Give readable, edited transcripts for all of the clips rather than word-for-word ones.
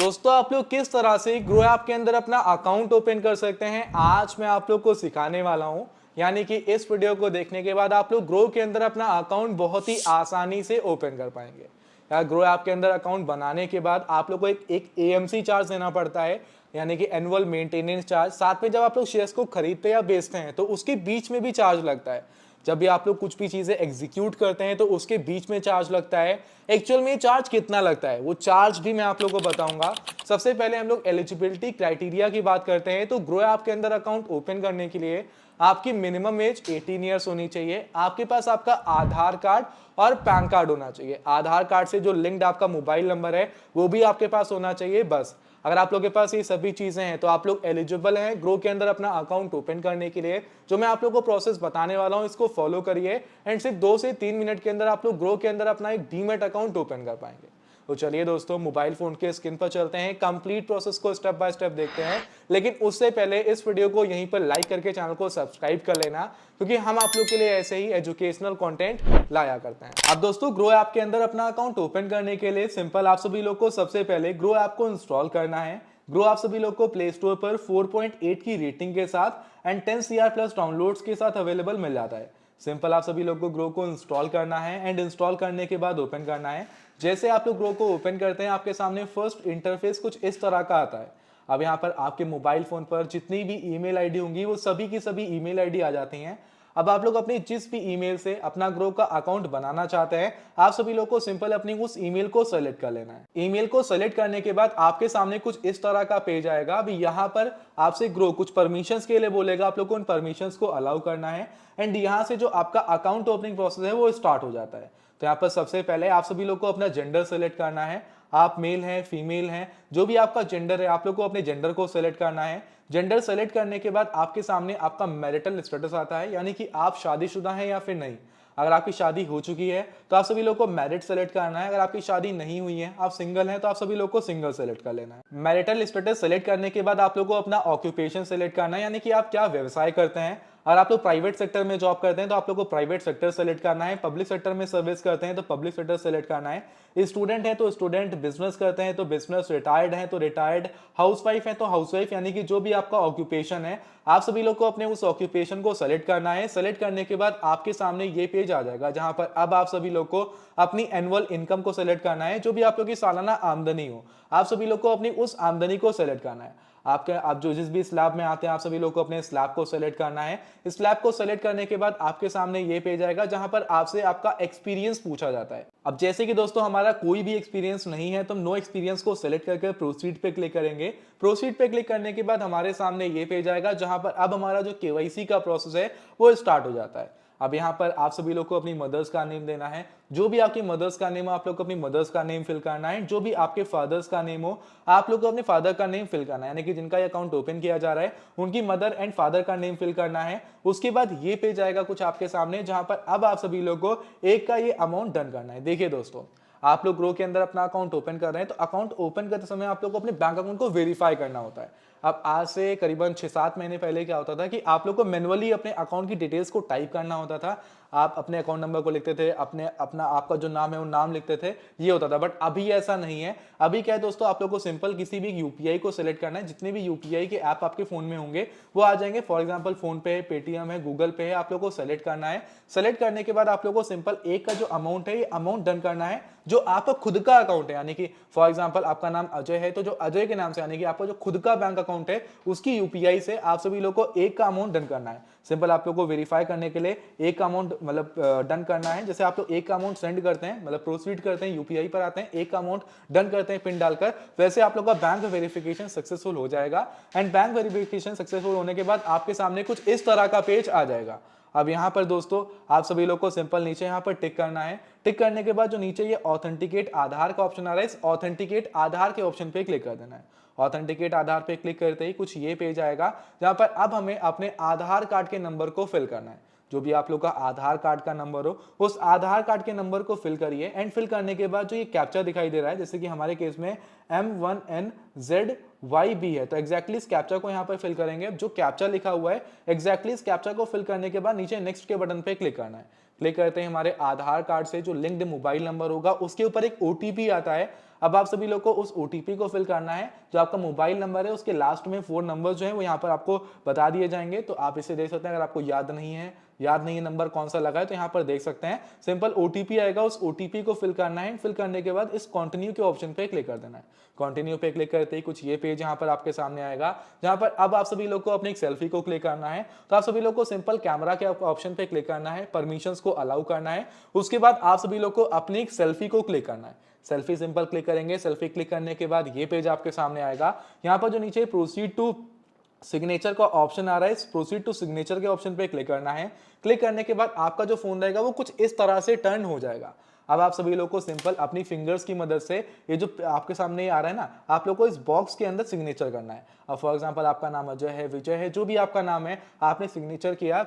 दोस्तों आप लोग किस तरह से ग्रो ऐप के अंदर अपना अकाउंट ओपन कर सकते हैं, आज मैं आप लोग को सिखाने वाला हूं। यानी कि इस वीडियो को देखने के बाद आप लोग ग्रो के अंदर अपना अकाउंट बहुत ही आसानी से ओपन कर पाएंगे। यार ग्रो ऐप के अंदर अकाउंट बनाने के बाद आप लोग को एक एएमसी चार्ज देना पड़ता है, यानी कि एनुअल मेंटेनेंस चार्ज। साथ में जब आप लोग शेयर्स को खरीदते या बेचते हैं तो उसके बीच में भी चार्ज लगता है। जब भी आप लोग कुछ भी चीजें एग्जीक्यूट करते हैं तो उसके बीच में चार्ज लगता है। एक्चुअल में चार्ज कितना लगता है वो चार्ज भी मैं आप लोग को बताऊंगा। सबसे पहले हम लोग एलिजिबिलिटी क्राइटेरिया की बात करते हैं। तो ग्रो ऐप के अंदर अकाउंट ओपन करने के लिए आपकी मिनिमम एज 18 ईयर्स होनी चाहिए। आपके पास आपका आधार कार्ड और पैन कार्ड होना चाहिए। आधार कार्ड से जो लिंक्ड आपका मोबाइल नंबर है वो भी आपके पास होना चाहिए। बस अगर आप लोग के पास ये सभी चीजें हैं तो आप लोग एलिजिबल हैं ग्रो के अंदर अपना अकाउंट ओपन करने के लिए। जो मैं आप लोग को प्रोसेस बताने वाला हूं इसको फॉलो करिए एंड सिर्फ 2 से 3 मिनट के अंदर आप लोग ग्रो के अंदर अपना एक डीमैट अकाउंट ओपन कर पाएंगे। तो चलिए दोस्तों मोबाइल फोन के स्क्रीन पर चलते हैं, कंप्लीट प्रोसेस को स्टेप बाय स्टेप देखते हैं। लेकिन उससे पहले इस वीडियो को यहीं पर लाइक करके चैनल को सब्सक्राइब कर लेना, क्योंकि हम आप लोग के लिए ऐसे ही एजुकेशनल कंटेंट लाया करते हैं। अब दोस्तों ग्रो ऐप के अंदर अपना अकाउंट ओपन करने के लिए सिंपल आप सभी लोग को सबसे पहले ग्रो ऐप को इंस्टॉल करना है। ग्रो आप सभी लोग को प्ले स्टोर पर 4.8 की रेटिंग के साथ एंड 10 CR प्लस डाउनलोड्स के साथ अवेलेबल मिल जाता है। सिंपल आप सभी लोग को ग्रो को इंस्टॉल करना है एंड इंस्टॉल करने के बाद ओपन करना है। जैसे आप लोग ग्रो को ओपन करते हैं आपके सामने फर्स्ट इंटरफेस कुछ इस तरह का आता है। अब यहाँ पर आपके मोबाइल फोन पर जितनी भी ईमेल आईडी होंगी वो सभी की सभी ईमेल आईडी आ जाती हैं। अब आप लोग अपनी जिस भी ईमेल से अपना ग्रो का अकाउंट बनाना चाहते हैं आप सभी लोग को सिंपल अपनी उस ईमेल को सेलेक्ट कर लेना है। ईमेल को सेलेक्ट करने के बाद आपके सामने कुछ इस तरह का पेज आएगा। अभी यहाँ पर आपसे ग्रो कुछ परमिशंस के लिए बोलेगा, आप लोग को उन परमिशंस को अलाउ करना है एंड यहाँ से जो आपका अकाउंट ओपनिंग प्रोसेस है वो स्टार्ट हो जाता है। तो यहाँ पर सबसे पहले आप सभी लोग को अपना जेंडर सेलेक्ट करना है। आप मेल हैं फीमेल हैं, जो भी आपका जेंडर है आप लोग को अपने जेंडर को सेलेक्ट करना है। जेंडर सेलेक्ट करने के बाद आपके सामने आपका मैरिटल स्टेटस आता है, यानी कि आप शादीशुदा हैं या फिर नहीं। अगर आपकी शादी हो चुकी है तो आप सभी लोग को मैरिड सेलेक्ट करना है। अगर आपकी शादी नहीं हुई है आप सिंगल हैं तो आप सभी लोग को सिंगल सेलेक्ट कर लेना है। मैरिटल स्टेटस सेलेक्ट करने के बाद आप लोग को अपना ऑक्यूपेशन सेलेक्ट करना है, यानी कि आप क्या व्यवसाय करते हैं। अगर आप लोग प्राइवेट सेक्टर में जॉब करते हैं तो आप लोग को प्राइवेट सेक्टर सेलेक्ट करना है। पब्लिक सेक्टर में सर्विस करते हैं तो पब्लिक सेक्टर सेलेक्ट करना है। स्टूडेंट है तो स्टूडेंट, बिजनेस करते हैं तो बिजनेस, रिटायर्ड है तो रिटायर्ड, हाउसवाइफ है तो हाउसवाइफ, यानी कि जो भी आपका ऑक्यूपेशन है आप सभी लोग को अपने उस ऑक्यूपेशन को सेलेक्ट करना है। सेलेक्ट करने के बाद आपके सामने ये पेज आ जाएगा जहां पर अब आप सभी लोग को अपनी एनुअल इनकम को सेलेक्ट करना है। जो भी आप लोग की सालाना आमदनी हो आप सभी लोग को अपनी उस आमदनी को सेलेक्ट करना है। आपके आप जो जिस भी स्लैब में आते हैं आप सभी लोग को अपने स्लैब को सेलेक्ट करना है। स्लैब को सेलेक्ट करने के बाद आपके सामने ये पेज आएगा जहां पर आपसे आपका एक्सपीरियंस पूछा जाता है। अब जैसे कि दोस्तों हमारा कोई भी एक्सपीरियंस नहीं है तो हम नो एक्सपीरियंस को सेलेक्ट करके प्रोसीड पे क्लिक करेंगे। प्रोसीड पे क्लिक करने के बाद हमारे सामने ये पेज आएगा जहां पर अब हमारा जो केवाईसी का प्रोसेस है वो स्टार्ट हो जाता है। अब यहाँ पर आप सभी लोग को अपनी मदर्स का नेम देना है। जो भी आपकी मदर्स का नेम हो आप लोग को अपनी मदर्स का नेम फिल करना है। जो भी आपके फादर्स का नेम हो आप लोग को अपने फादर का नेम फिल करना है, यानी कि जिनका ये अकाउंट ओपन किया जा रहा है उनकी मदर एंड फादर का नेम फिल करना है। उसके बाद ये पेज आएगा कुछ आपके सामने जहां पर अब आप सभी लोग को एक का ये अमाउंट डन करना है। देखिए दोस्तों आप लोग ग्रो के अंदर अपना अकाउंट ओपन कर रहे हैं तो अकाउंट ओपन करते समय आप लोग को अपने बैंक अकाउंट को वेरीफाई करना होता है। अब आज से करीबन 6-7 महीने पहले क्या होता था कि आप लोग को मैनुअली अपने अकाउंट की डिटेल्स को टाइप करना होता था। आप अपने अकाउंट नंबर को लिखते थे, अपना आपका जो नाम है वो नाम लिखते थे, ये होता था। बट अभी ऐसा नहीं है। अभी क्या है दोस्तों, आप लोग को सिंपल किसी भी यूपीआई को सिलेक्ट करना है। जितने भी यूपीआई के ऐप आपके फोन में होंगे वो आ जाएंगे। फॉर एग्जाम्पल फोन पे है, पेटीएम है, गूगल पे है, आप लोग को सेलेक्ट करना है। सेलेक्ट करने के बाद आप लोग को सिंपल एक का जो अमाउंट है ये अमाउंट डन करना है जो आपका खुद का अकाउंट है। यानी कि फॉर एग्जाम्पल आपका नाम अजय है तो जो अजय के नाम से यानी कि आपका जो खुद का बैंक अकाउंट है उसकी यूपीआई से आप सभी लोग को एक का अमाउंट डन करना है। सिंपल आप लोग को वेरीफाई करने के लिए एक का अमाउंट मतलब डन करना है। जैसे आप लोग एक का अमाउंट सेंड करते हैं मतलब प्रोसीड करते हैं, यूपीआई पर आते हैं, एक का अमाउंट डन करते हैं पिन डालकर, वैसे आप लोग का बैंक वेरिफिकेशन सक्सेसफुल हो जाएगा। एंड बैंक वेरिफिकेशन सक्सेसफुल होने के बाद आपके सामने कुछ इस तरह का पेज आ जाएगा। अब यहाँ पर दोस्तों आप सभी लोग को सिंपल नीचे यहाँ पर टिक करना है। टिक करने के बाद जो नीचे ये ऑथेंटिकेट आधार का ऑप्शन आ रहा है, इस ऑथेंटिकेट आधार के ऑप्शन पे क्लिक कर देना है। ऑथेंटिकेट आधार पे क्लिक करते ही कुछ ये पेज आएगा जहां पर अब हमें अपने आधार कार्ड के नंबर को फिल करना है। जो भी आप लोग का आधार कार्ड का नंबर हो उस आधार कार्ड के नंबर को फिल करिए। एंड फिल करने के बाद जो ये कैप्चा दिखाई दे रहा है, जैसे कि हमारे केस में M1NZYB है, तो एग्जैक्टली इस कैप्चा को यहाँ पर फिल करेंगे। जो कैप्चा लिखा हुआ है एग्जैक्टली इस कैप्चा को फिल करने के बाद नीचे नेक्स्ट के बटन पे क्लिक करना है। क्लिक करते हैं हमारे आधार कार्ड से जो लिंक्ड मोबाइल नंबर होगा उसके ऊपर एक ओटीपी आता है। अब आप सभी लोग को उस ओटीपी को फिल करना है। जो आपका मोबाइल नंबर है उसके लास्ट में 4 नंबर जो है वो यहाँ पर आपको बता दिए जाएंगे, तो आप इसे देख सकते हैं। अगर आपको याद नहीं है नंबर कौन सा लगा है तो यहाँ पर देख सकते हैं सिंपल ओटीपी आएगा, उस ओटीपी को फिल करना है। फिल करने के बाद इस कंटिन्यू के ऑप्शन पे क्लिक कर देना है। कंटिन्यू पे क्लिक करते ही कुछ ये पेज यहाँ पर आपके सामने आएगा, जहाँ पर अब आप सभी लोग को अपनी एक सेल्फी को क्लिक करना है। तो आप सभी लोग को सिंपल कैमरा के ऑप्शन पे क्लिक करना है, परमिशंस को अलाउ करना है। उसके बाद आप सभी लोग को अपनी एक सेल्फी को क्लिक करना है। सेल्फी सिंपल क्लिक करेंगे। सेल्फी क्लिक करने के बाद ये पेज आपके सामने आएगा। यहाँ पर जो नीचे प्रोसीड टू सिग्नेचर का ऑप्शन आ रहा है, इस प्रोसीड टू सिग्नेचर के ऑप्शन पे क्लिक करना है। क्लिक करने के बाद आपका जो फोन रहेगा वो कुछ इस तरह से टर्न हो जाएगा। अब आप सभी लोग को सिंपल अपनी फिंगर्स की मदद से ये जो आपके सामने आ रहा है ना, आप लोग को इस बॉक्स के अंदर सिग्नेचर करना है। अब फॉर एग्जांपल आपका नाम अजय है, विजय है, जो भी आपका नाम है, आपने सिग्नेचर किया।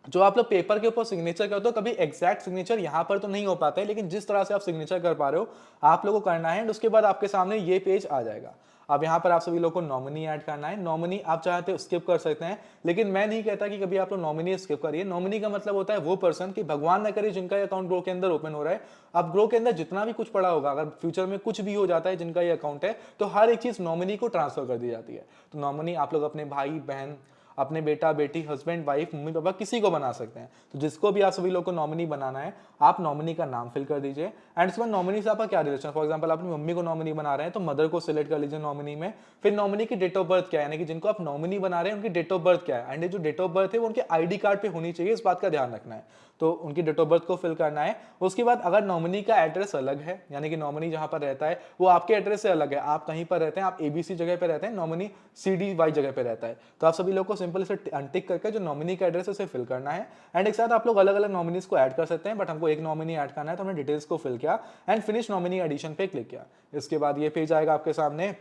जो आप लोग पेपर के ऊपर सिग्नेचर करते हो कभी एग्जैक्ट सिग्नेचर यहाँ पर तो नहीं हो पाता है, लेकिन जिस तरह से आप सिग्नेचर कर पा रहे हो आप लोगों को करना है। उसके बाद आपके सामने ये पेज आ जाएगा। अब यहाँ पर आप सभी लोग को नॉमिनी ऐड करना है। नॉमिनी आप चाहते हो स्किप कर सकते हैं, लेकिन मैं नहीं कहता कि कभी आप लोग नॉमिनी स्किप करिए। नॉमिनी का मतलब होता है वो पर्सन कि भगवान न करे जिनका ये अकाउंट ग्रो के अंदर ओपन हो रहा है। अब ग्रो के अंदर जितना भी कुछ पड़ा होगा, अगर फ्यूचर में कुछ भी हो जाता है जिनका ये अकाउंट है, तो हर एक चीज नॉमिनी को ट्रांसफर कर दी जाती है। तो नॉमिनी आप लोग अपने भाई बहन, अपने बेटा बेटी, हस्बैंड वाइफ, मम्मी पापा, किसी को बना सकते हैं। तो जिसको भी आप सभी लोग को नॉमिनी बनाना है, आप नॉमिनी का नाम फिल कर दीजिए। एंड इसमें नॉमिनी से आपका क्या रिलेशन, फॉर एग्जांपल अपनी मम्मी को नॉमिनी बना रहे हैं तो मदर को सिलेक्ट कर लीजिए नॉमिनी में। फिर नॉमिनी की डेट ऑफ बर्थ क्या है, यानी कि जिनको आप नॉमिनी बना रहे हैं उनकी डेट ऑफ बर्थ क्या है। एंड जो डेट ऑफ बर्थ है वो उनके आईडी कार्ड पे होनी चाहिए, इस बात का ध्यान रखना है। तो उनकी डेट ऑफ बर्थ को फिल करना है। उसके बाद अगर नॉमिनी का एड्रेस अलग है, यानी कि नॉमिनी जहां पर रहता है वो आपके एड्रेस से अलग है, आप कहीं पर रहते हैं, आप एबीसी जगह पे रहते हैं, नॉमिनी सीडीवाई जगह पे रहता है, तो आप सभी लोग को सिंपल इसे अनटिक करके जो नॉमिनी का एड्रेस है उसे फिल करना है। एंड एक साथ आप लोग अलग अलग नॉमिनीज को ऐड कर सकते हैं, बट हमको एक नॉमिनी ऐड करना है तो हमने डिटेल्स को फिल किया एंड फिनिश नॉमिनी एडिशन पे क्लिक किया। इसके बाद ये पेज आएगा आपके सामने,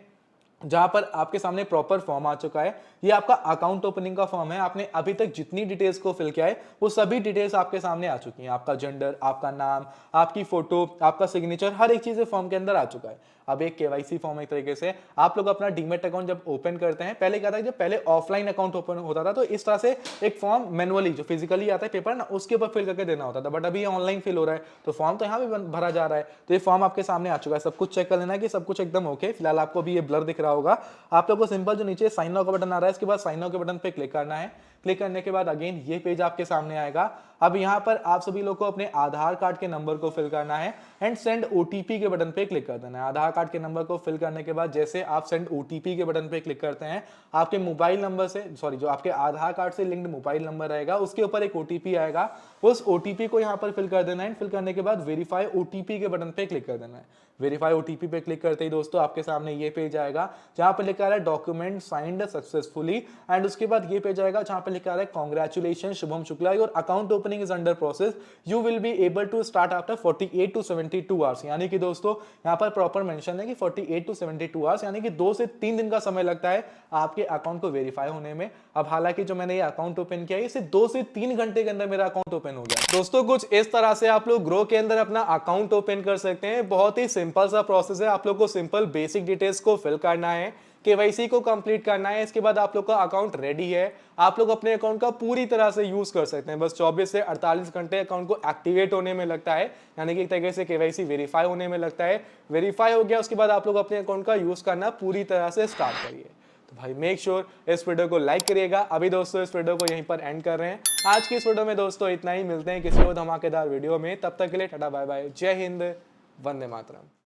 जहां पर आपके सामने प्रॉपर फॉर्म आ चुका है। ये आपका अकाउंट ओपनिंग का फॉर्म है। आपने अभी तक जितनी डिटेल्स को फिल किया है वो सभी डिटेल्स आपके सामने आ चुकी हैं। आपका जेंडर, आपका नाम, आपकी फोटो, आपका सिग्नेचर, हर एक चीज फॉर्म के अंदर आ चुका है। अब एक केवाईसी फॉर्म, एक तरीके से आप लोग अपना डीमेट अकाउंट जब ओपन करते हैं, पहले क्या था, जब पहले ऑफलाइन अकाउंट ओपन होता था तो इस तरह से एक फॉर्म मैनुअली जो फिजिकली आता है पेपर ना, उसके ऊपर फिल करके देना होता था, बट अभी ऑनलाइन फिल हो रहा है तो फॉर्म तो यहाँ भी भरा जा रहा है। तो ये फॉर्म आपके सामने आ चुका है। सब कुछ चेक कर लेना है कि सब कुछ एकदम ओके। फिलहाल आपको भी ये ब्लर दिख रहा होगा। आप लोग को सिंपल जो नीचे साइन नाउ का बटन आ रहा है, इसके बाद साइन नाउ के बटन पे क्लिक करना है। क्लिक करने के बाद अगेन ये पेज आपके सामने आएगा। अब यहाँ पर आप सभी लोग को अपने आधार कार्ड के नंबर को फिल करना है एंड सेंड ओटीपी के बटन पे क्लिक कर देना है। आधार कार्ड के नंबर को फिल करने के बाद जैसे आप सेंड ओटीपी के बटन पे क्लिक करते हैं, आपके मोबाइल नंबर से, सॉरी, जो आपके आधार कार्ड से लिंक्ड मोबाइल नंबर रहेगा उसके ऊपर एक ओटीपी आएगा। उस ओटीपी को यहाँ पर फिल कर देना है। फिल करने के बाद वेरीफाई ओटीपी के बटन पे क्लिक कर देना है। वेरीफाई ओटीपी पे क्लिक करते ही दोस्तों आपके सामने ये पेज आएगा जहां पर लिखा है डॉक्यूमेंट साइंड सक्सेसफुली। एंड उसके बाद ये पेज आएगा जहां पर लिखा है congratulation Shubham Shukla, your account opening is under process, you will be able to start after 48 to 72 hours. यानी कि दोस्तों यहाँ पर प्रॉपर मेंशन है कि 48 टू 72 आवर्स, यानी कि 2 से 3 दिन का समय लगता है आपके अकाउंट को वेरीफाई होने में। अब हालांकि जो मैंने ये अकाउंट ओपन किया है इसे 2 से 3 घंटे के अंदर मेरा अकाउंट ओपन हो गया। दोस्तों कुछ इस तरह से आप लोग ग्रो के अंदर अपना अकाउंट ओपन कर सकते हैं। बहुत ही सिंपल सा प्रोसेस है। आप लोग को सिंपल बेसिक डिटेल्स को फिल करना है, केवाईसी को कंप्लीट करना है, इसके बाद आप लोग का अकाउंट रेडी है। आप लोग अपने अकाउंट का पूरी तरह से यूज कर सकते हैं। बस 24 से 48 घंटे अकाउंट को एक्टिवेट होने में लगता है, यानी कि एक तरीके से केवाईसी वेरीफाई होने में लगता है। वेरीफाई हो गया उसके बाद आप लोग अपने अकाउंट का यूज करना पूरी तरह से स्टार्ट करिए। तो भाई मेक श्योर इस वीडियो को लाइक करिएगा। अभी दोस्तों इस वीडियो को यहीं पर एंड कर रहे हैं। आज की इस वीडियो में दोस्तों इतना ही। मिलते हैं किसी और धमाकेदार वीडियो में, तब तक के लिए टाटा बाय बाय, जय हिंद, वंदे मातरम।